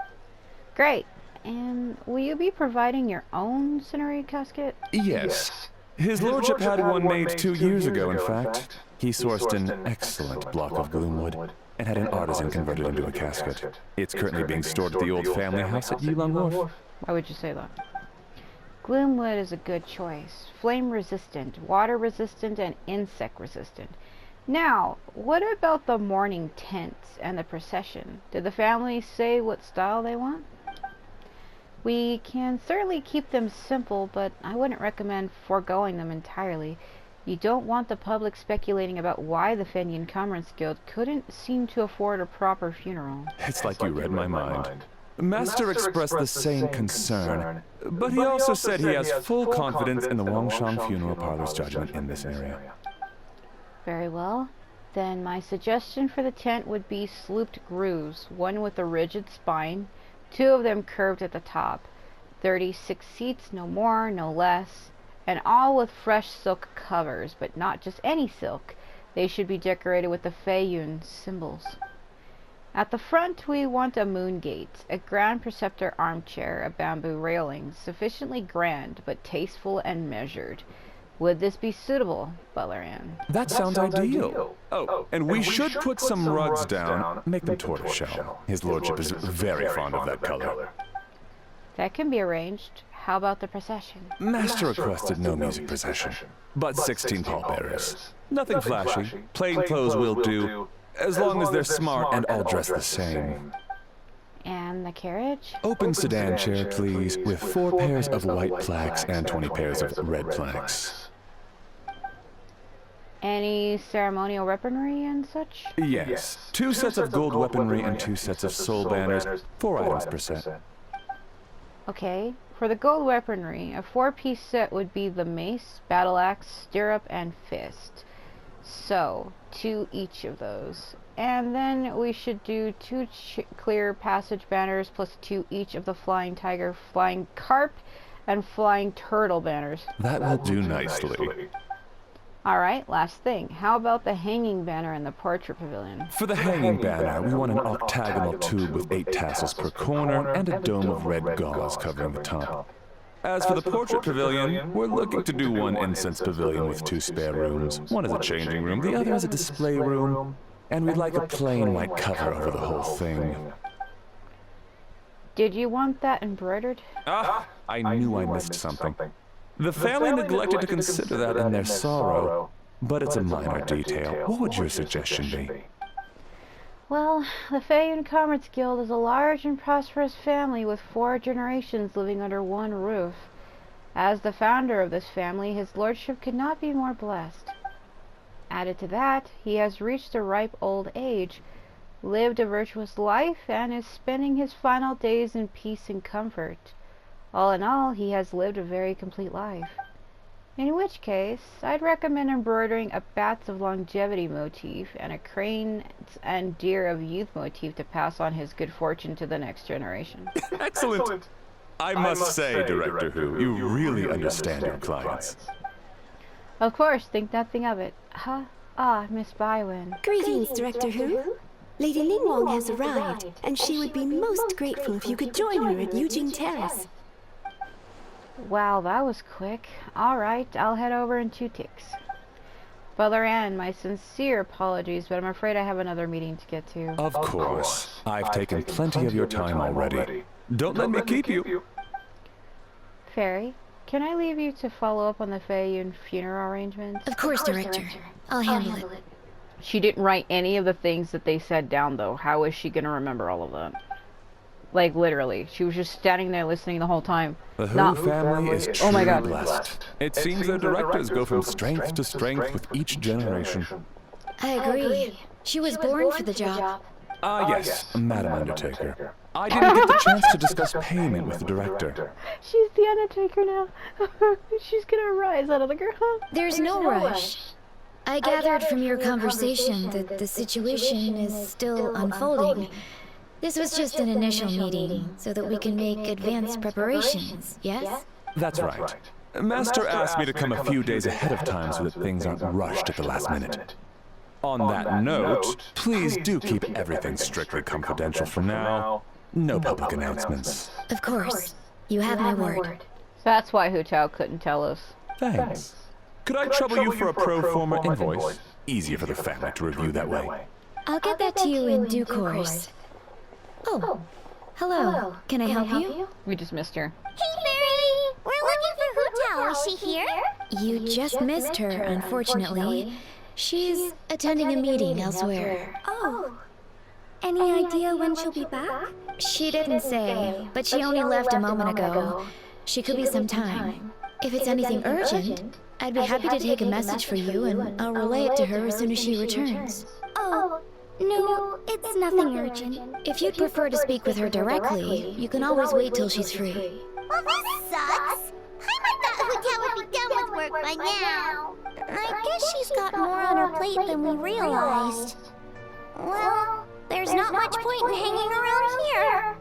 Great. And will you be providing your own cinerary casket? Yes. His lordship had one made 2 years ago, in fact. He sourced an excellent block of gloomwood and had an artisan convert it into a casket. It's currently being stored at the old family house at Yulong Wharf. Why would you say that? Gloomwood is a good choice. Flame resistant, water resistant, and insect resistant. Now, what about the morning tents and the procession? Did the family say what style they want? We can certainly keep them simple, but I wouldn't recommend foregoing them entirely. You don't want the public speculating about why the Fenian Commerce Guild couldn't seem to afford a proper funeral. It's like you read my mind. Master expressed the same concern, but he also said he has full confidence in the Wangshang Funeral Parlor's judgment in this area. Very well. Then my suggestion for the tent would be slooped grooves, one with a rigid spine, 2 of them curved at the top, 36 seats, no more, no less, and all with fresh silk covers, but not just any silk. They should be decorated with the Feiyun symbols. At the front, we want a moon gate, a Grand Preceptor armchair, a bamboo railing, sufficiently grand, but tasteful and measured. Would this be suitable, Butler-Ann? That sounds ideal. Oh, and we should put some rugs down, make them tortoiseshell. His lordship is very fond of that color. That can be arranged. How about the procession? Master requested no music procession, but 16 pallbearers. Nothing flashy, plain clothes will do, as long as they're smart and all dressed the same. And the carriage? Open sedan chair, please, with 4 pairs of white plaques and 20 pairs of red plaques. Any ceremonial weaponry and such? Yes, 2 sets of gold weaponry and 2 sets of soul banners, 4 items per set. Okay, for the gold weaponry, a 4-piece set would be the mace, battle axe, stirrup, and fist. So, 2 each of those. And then we should do 2 clear passage banners plus 2 each of the flying tiger, flying carp, and flying turtle banners. That will do nicely. Alright, last thing. How about the hanging banner in the portrait pavilion? For the hanging banner, we want an octagonal tube with 8 tassels per corner and a dome of red gauze covering the top. As for the portrait pavilion, we're looking to do 1 incense pavilion with 2 spare rooms. One is a changing room, the other is a display room. And we'd like a plain white cover over the whole thing. Did you want that embroidered? Ah, I knew I missed something. The family neglected to consider that in their sorrow, but it's a minor detail. What would your suggestion be? Well, the Feiyun Commerce Guild is a large and prosperous family with 4 generations living under one roof. As the founder of this family, his lordship could not be more blessed. Added to that, he has reached a ripe old age, lived a virtuous life, and is spending his final days in peace and comfort. All in all, he has lived a very complete life. In which case, I'd recommend embroidering a bats of longevity motif and a cranes and deer of youth motif to pass on his good fortune to the next generation. Excellent! I must say, Director Who, you really understand your clients. Of course, think nothing of it. Huh? Ah, Miss Bywin. Greetings, Director Who. Lady Ningwang has arrived, and she would be most grateful if you could join her at Eugene Terrace. Wow, that was quick. Alright, I'll head over in 2 ticks. Butler-Ann, my sincere apologies, but I'm afraid I have another meeting to get to. Of course. I've taken plenty of your time already. Don't let me keep you. Fairy, can I leave you to follow up on the Feiyun funeral arrangements? Of course, Director. I'll handle it. She didn't write any of the things that they said down, though. How is she gonna remember all of that? Like, literally. She was just standing there listening the whole time. The Who family is truly Oh my God. blessed. It seems their directors go from strength to strength with each generation. I agree. She was born for the job. Ah, yes, Madam Undertaker. I didn't get the chance to discuss payment with the director. She's the Undertaker now. She's gonna rise out of the ground. There's no rush. I gathered from your conversation that the situation is still unfolding. This was just an initial meeting, so that we can make advanced preparations, yes? That's right. Master asked me to come a few days ahead of time so that things aren't rushed at the last minute. On that note, please do keep everything strictly confidential for now. No public announcements. Of course. You have my word. So that's why Hu Tao couldn't tell us. Thanks. Could I trouble you for a pro forma invoice? Easier for the family to review that way. I'll get that to you in due course. Oh, hello. Can I help you? We just missed her. Hey, Fairy! We're looking for Hu Tao. Is she here? You just missed her, unfortunately. She's attending a meeting elsewhere. Oh. Any idea when she'll be back? She didn't say, but she only left a moment ago. She could be some time. If it's anything urgent, I'd be happy to take a message for you, and I'll relay it to her as soon as she returns. Oh, no, it's nothing urgent. If you'd prefer to speak with her directly, you can always wait till she's free. Well, this sucks. I thought Hu Tao would be done with work by now. I guess she's got more on her plate than we realized. Well, there's not much point in hanging around here.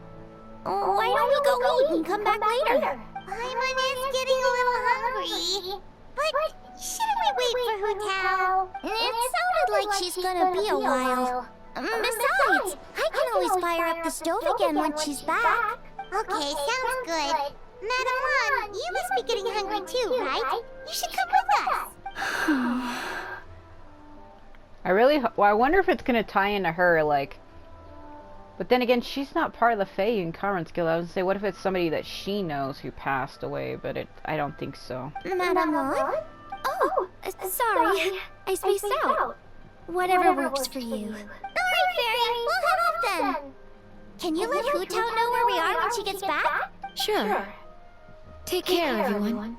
Why don't we go eat and come back later? Paimon is getting a little hungry. But shouldn't we wait for Hu Tao? It sounded like she's gonna be a while. Besides, I can always fire up the stove again once she's back. Okay, sounds good. Madam Wan, you must be getting hungry too, right? You should come with us. I wonder if it's gonna tie into her, like. But then again, she's not part of the Fae and Karen's Guild. I was gonna say, what if it's somebody that she knows who passed away? But I don't think so. Madam Wan? Oh, sorry. I spaced out. Whatever works for you. Alright, Fairy, we'll head off then. Can you let Hu Tao know where we are when she gets back? Sure. Take care, everyone.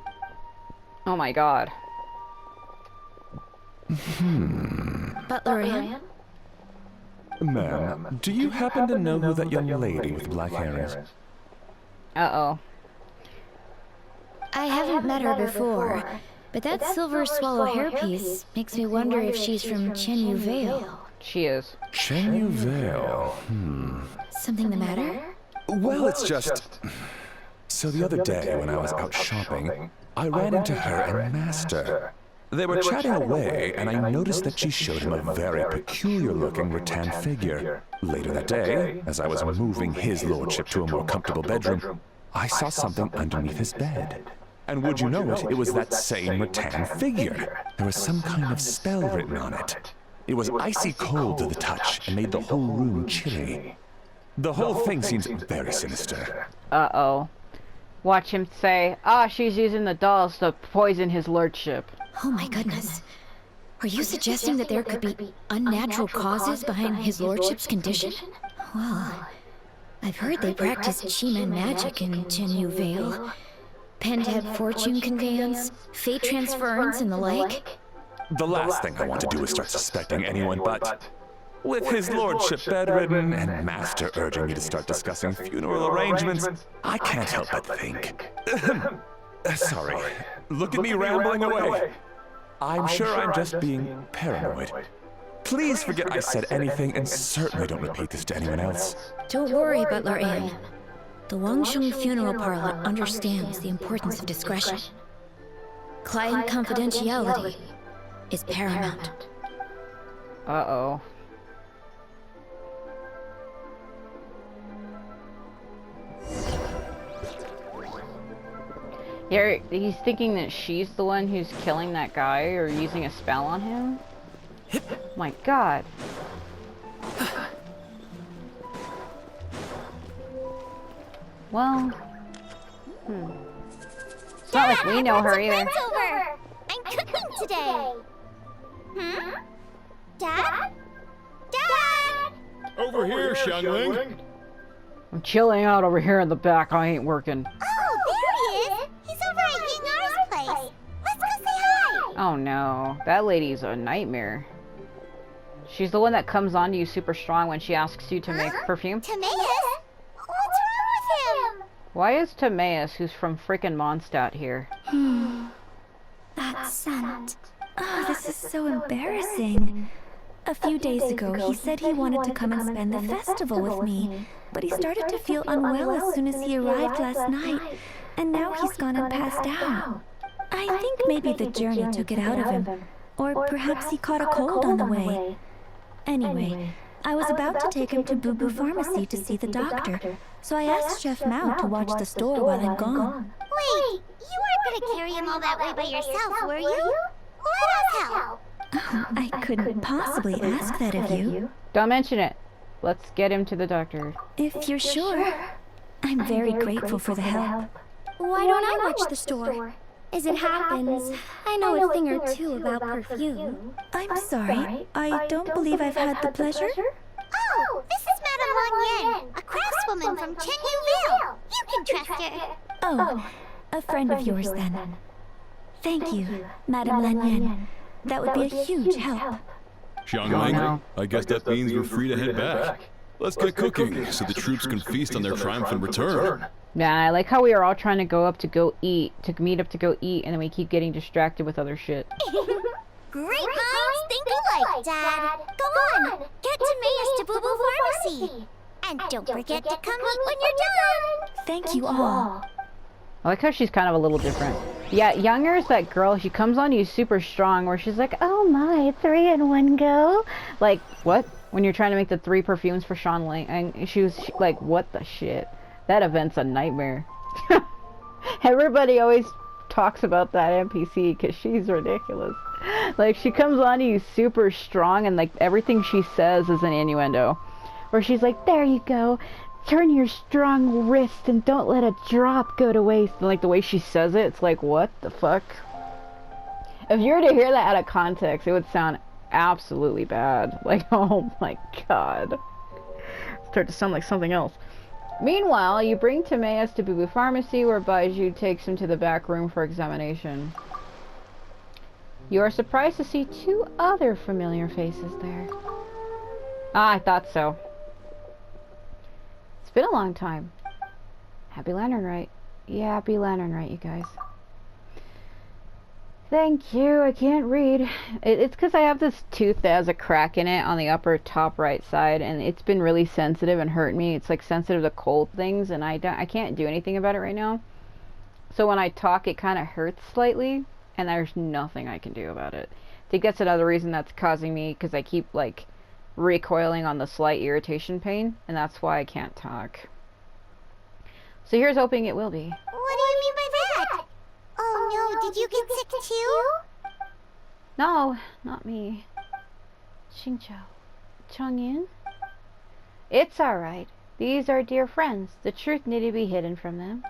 Oh my god. Butler Ann? Ma'am, do you happen to know who that young lady with black hair is? Uh-oh. I haven't met her before, but that silver swallow hairpiece makes me wonder if she's from Chenyu Vale. She is. Chenyu Vale. Something the matter? Well, it's just... So the other day, when I was out shopping, I ran into her and Master. They were chatting away, and I noticed that she showed him a very peculiar-looking rattan figure. Later that day, as I was moving his lordship to a more comfortable bedroom, I saw something underneath his bed. And would you know it, it was that same rattan figure. There was some kind of spell written on it. It was icy cold to the touch and made the whole room chilly. The whole thing seems very sinister. Uh-oh. Watch him say, she's using the dolls to poison his lordship. Oh my goodness. Are you suggesting that there could be unnatural causes behind his lordship's condition? Well, I've heard they practice Chi-Man magic in Chenyu Vale. Pentad fortune conveyance, fate transference, and the like. The last thing I want to do is start suspecting anyone, but... With his lordship bedridden and Master urging me to start discussing funeral arrangements, I can't help but think. Sorry, look at me rambling away. I'm sure I'm just being paranoid. Please forget I said anything, and certainly don't repeat this to anyone else. Don't worry, Butler Ann. The Wangsheng Funeral Parlor understands the importance of discretion. Client confidentiality is paramount. Uh-oh. Yeah, he's thinking that she's the one who's killing that guy or using a spell on him? My god. Well, It's not like we know her either. Over. I'm cooking today. Dad? Dad! Over here, Xiangling. I'm chilling out over here in the back. I ain't working. Oh, there he is. He's over at Yingar's place. Let's go say hi. Oh no, that lady's a nightmare. She's the one that comes on to you super strong when she asks you to make perfume. Timaeus? What's wrong with him? Why is Timaeus, who's from frickin' Mondstadt, here? That scent. Oh, this is so embarrassing. A few days ago, he said he wanted to come and spend the festival with me, but he started to feel unwell as soon as he arrived last night, and now he's gone and passed out. I think maybe the journey took it out of him, Or perhaps he caught a cold on the way. Anyway, I was about to take him to Boo Boo Pharmacy to see the doctor, so I asked Chef Mao to watch the store while I'm gone. Wait, you weren't gonna carry him all that way by yourself, were you? Let us help. I couldn't possibly ask that of you. Don't mention it. Let's get him to the doctor. If you're sure. I'm very grateful for the help. Why don't I watch the store? As it happens, I know a thing or two about perfume. I'm sorry, I don't believe I've had the pleasure. Oh, this is Madame Lan Yan, a craftswoman from Chenyuville. You can trust her. Oh, a friend of yours then. Thank you, Madame Lan Yan. That would be a huge help. Xiangling, I guess that means we're free to head back. Let's get cooking so the troops can feast on their triumphant return. Yeah, I like how we are all trying to meet up to go eat, and then we keep getting distracted with other shit. Great minds think alike, Dad. Go on, get Timaeus to Boo Boo Pharmacy. And don't forget to come eat when you're done. Thank you all. I like how she's kind of a little different. Yeah, Younger is that girl, she comes on you super strong, where she's like, oh my, 3 in 1 go? Like, what? When you're trying to make the 3 perfumes for Xiangling, and she was like, what the shit? That event's a nightmare. Everybody always talks about that NPC, because she's ridiculous. Like, she comes on you super strong, and like, everything she says is an innuendo. Where she's like, there you go. Turn your strong wrist and don't let a drop go to waste. And like the way she says it, it's like, what the fuck? If you were to hear that out of context, it would sound absolutely bad. Like, oh my god. Start to sound like something else. Meanwhile, you bring Timaeus to Boo Boo Pharmacy, where Baiju takes him to the back room for examination. You are surprised to see 2 other familiar faces there. Ah, I thought so. It's been a long time. Happy Lantern Rite. Yeah, happy Lantern Rite, you guys. Thank you, I can't read. It's because I have this tooth that has a crack in it on the upper top right side, and it's been really sensitive and hurt me. It's like sensitive to cold things, and I can't do anything about it right now. So when I talk, it kind of hurts slightly, and there's nothing I can do about it. I think that's another reason that's causing me, because I keep like recoiling on the slight irritation pain, and that's why I can't talk. So here's hoping it will be. What do you mean by that? Oh no, did you get sick too? No, not me. Xingqiu. Changyin? It's alright. These are dear friends. The truth needed to be hidden from them.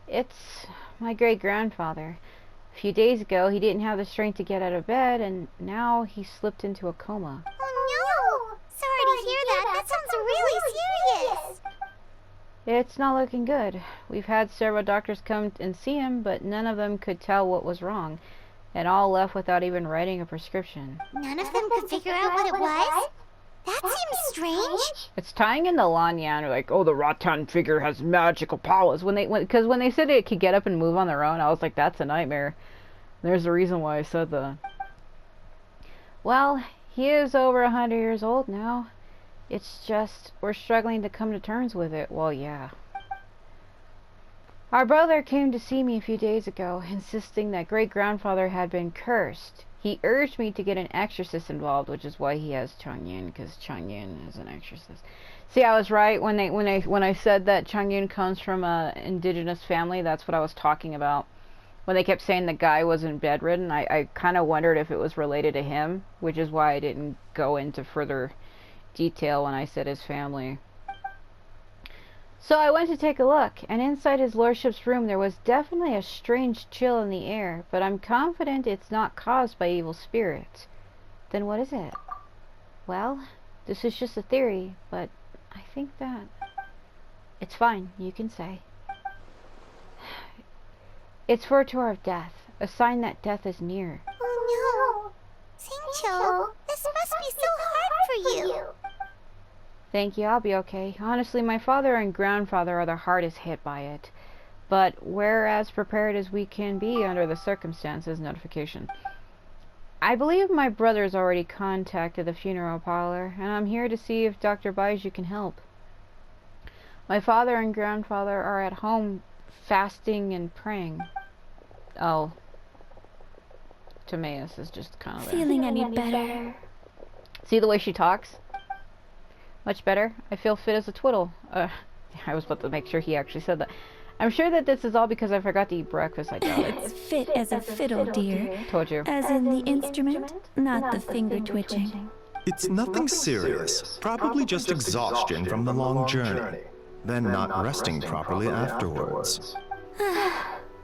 It's my great-grandfather. A few days ago, he didn't have the strength to get out of bed, and now he slipped into a coma. Oh no! Sorry to hear that. That sounds really serious. It's not looking good. We've had several doctors come and see him, but none of them could tell what was wrong, and all left without even writing a prescription. None of them could figure out what it was? That seems strange. It's tying into Lanyan, like, oh, the rattan figure has magical powers. Because when they said it could get up and move on their own, I was like, that's a nightmare. There's a reason why I said that. Well, he is over 100 years old now. It's just, we're struggling to come to terms with it. Well, yeah. Our brother came to see me a few days ago, insisting that great-grandfather had been cursed. He urged me to get an exorcist involved, which is why he has Changyin, because Changyin is an exorcist. See, I was right when I said that Changyin comes from an indigenous family. That's what I was talking about. When they kept saying the guy wasn't bedridden, I kind of wondered if it was related to him, which is why I didn't go into further detail when I said his family. So I went to take a look, and inside his lordship's room there was definitely a strange chill in the air, but I'm confident it's not caused by evil spirits. Then what is it? Well, this is just a theory, but I think that... It's fine, you can say. It's for a tour of death, a sign that death is near. Oh no. Xingqiu, this must be so hard for you. Thank you, I'll be okay. Honestly, my father and grandfather are the hardest hit by it. But we're as prepared as we can be under the circumstances. Notification. I believe my brother's already contacted the funeral parlor, and I'm here to see if Dr. Baiju can help. My father and grandfather are at home fasting and praying. Oh. Timaeus is just kind of there. Feeling any better? See the way she talks? Much better. I feel fit as a twiddle. I was about to make sure he actually said that. I'm sure that this is all because I forgot to eat breakfast. I doubt it. It's fit as a fiddle, dear. Told you. As in the instrument, not the finger twitching. It's nothing serious. Probably just exhaustion from the long journey. Then not resting properly afterwards.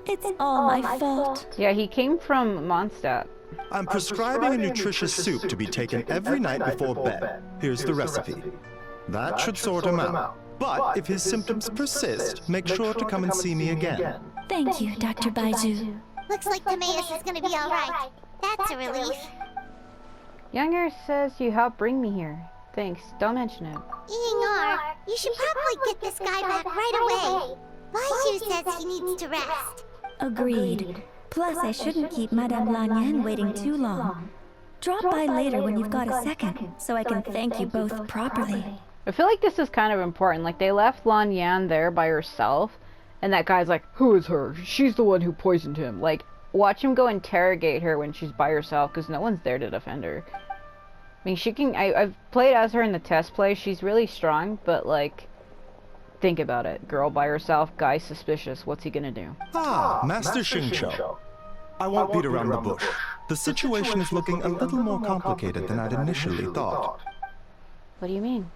It's all my fault. Yeah, he came from Mondstadt. I'm prescribing a nutritious soup to be taken every night before bed. Here's the recipe. That should sort him out. But if his symptoms persist, make sure to come and see me again. Thank you, Dr. Baizhu. Looks like Timaeus is gonna be alright. That's a relief. Younger says you helped bring me here. Thanks. Don't mention it. Yingar, you should probably get this guy back right away. Baizhu says he needs to rest. Agreed. Plus, I shouldn't keep Madame Lanyan waiting too long. Drop by later when you've got a second, so I can thank you both properly. I feel like this is kind of important. Like, they left Lan Yan there by herself, and that guy's like, who is her? She's the one who poisoned him. Like, watch him go interrogate her when she's by herself, because no one's there to defend her. I mean, she can... I've played as her in the test play. She's really strong, but, like, think about it. Girl by herself, guy suspicious. What's he gonna do? Ah, Master Xingqiu. I won't beat around the bush. The situation is looking a little more complicated than I'd initially thought. What do you mean?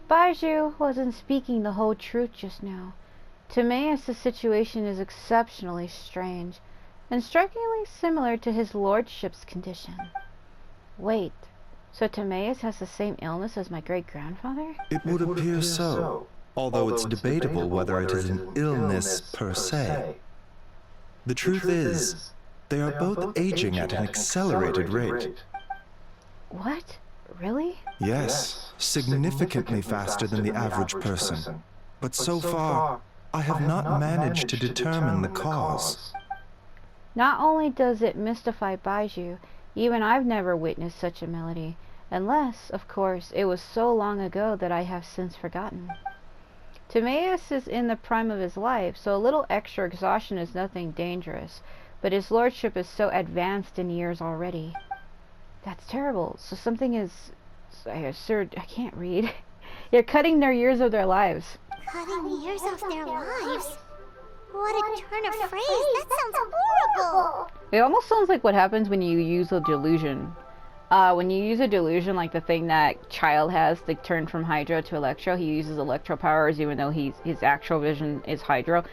Baizhu wasn't speaking the whole truth just now. Timaeus' situation is exceptionally strange, and strikingly similar to his lordship's condition. Wait, so Timaeus has the same illness as my great-grandfather? It would appear so, although it's debatable whether it is an illness per se. The truth is, they are both aging at an accelerated rate. What? Really? Yes, significantly faster than the average person. But so far, I have not managed to determine the cause. Not only does it mystify Baizhu, even I've never witnessed such a malady, unless, of course, it was so long ago that I have since forgotten. Timaeus is in the prime of his life, so a little extra exhaustion is nothing dangerous, but his lordship is so advanced in years already. That's terrible. So something is... I can't read. You're cutting their years of their lives. Cutting years off their lives? What a turn of phrase. That sounds horrible. It almost sounds like what happens when you use a delusion. When you use a delusion, like the thing that Child has, they turn from Hydro to Electro. He uses Electro powers even though his actual vision is Hydro.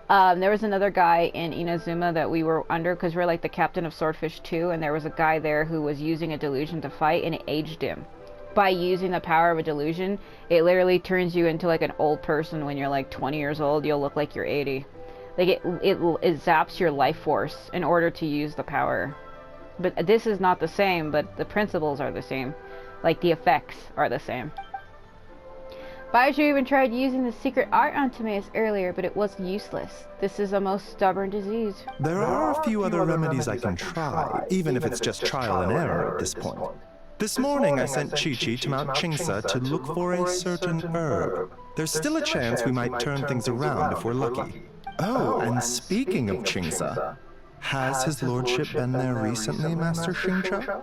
There was another guy in Inazuma that we were under, because we're like the captain of Swordfish 2, and there was a guy there who was using a delusion to fight, and it aged him. By using the power of a delusion, it literally turns you into like an old person. When you're like 20 years old, you'll look like you're 80. Like it zaps your life force in order to use the power. But this is not the same, but the principles are the same. Like the effects are the same. Baizhu even tried using the secret art on Timaeus earlier, but it was useless. This is a most stubborn disease. There are a few other remedies I can try, even if it's just trial and error at this point. This morning I sent Chi-Chi to Mount Qingsa to look for a certain herb. There's still a chance we might turn things around if we're lucky. Oh, and speaking of Qingsa, has his lordship been there recently, Master Xingqiu?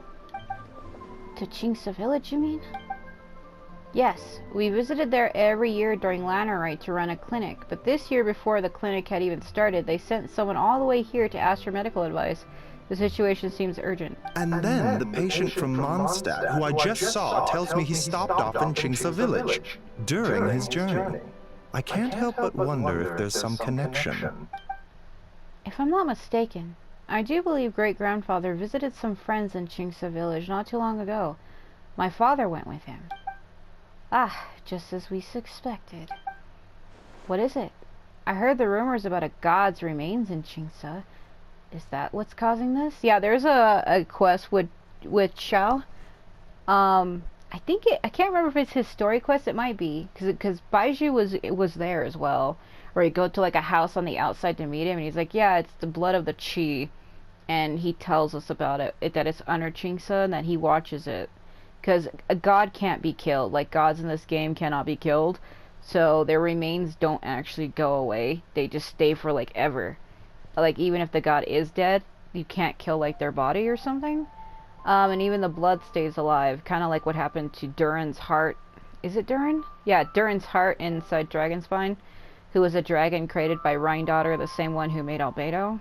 To Qingsa village, you mean? Yes, we visited there every year during Rite to run a clinic, but this year before the clinic had even started, they sent someone all the way here to ask for medical advice. The situation seems urgent. And then the patient from Mondstadt, who I just saw, tells me he stopped off in Qingsa village during his journey. I can't help but wonder if there's some connection. If I'm not mistaken, I do believe great-grandfather visited some friends in Qingsa village not too long ago. My father went with him. Ah, just as we suspected. What is it? I heard the rumors about a god's remains in Qingsa. Is that what's causing this? Yeah, there's a quest with Xiao. I think I can't remember if it's his story quest. It might be, because Baizhu was there as well. Where you go to like a house on the outside to meet him, and he's like, yeah, it's the blood of the Qi, and he tells us about it that it's under Qingsa and that he watches it. Because a god can't be killed. Like, gods in this game cannot be killed. So their remains don't actually go away. They just stay for, like, ever. Like, even if the god is dead, you can't kill like their body or something. And even the blood stays alive, kind of like what happened to Durin's heart. Is it Durin? Yeah, Durin's heart inside Dragonspine, who was a dragon created by Rhine Daughter, the same one who made Albedo.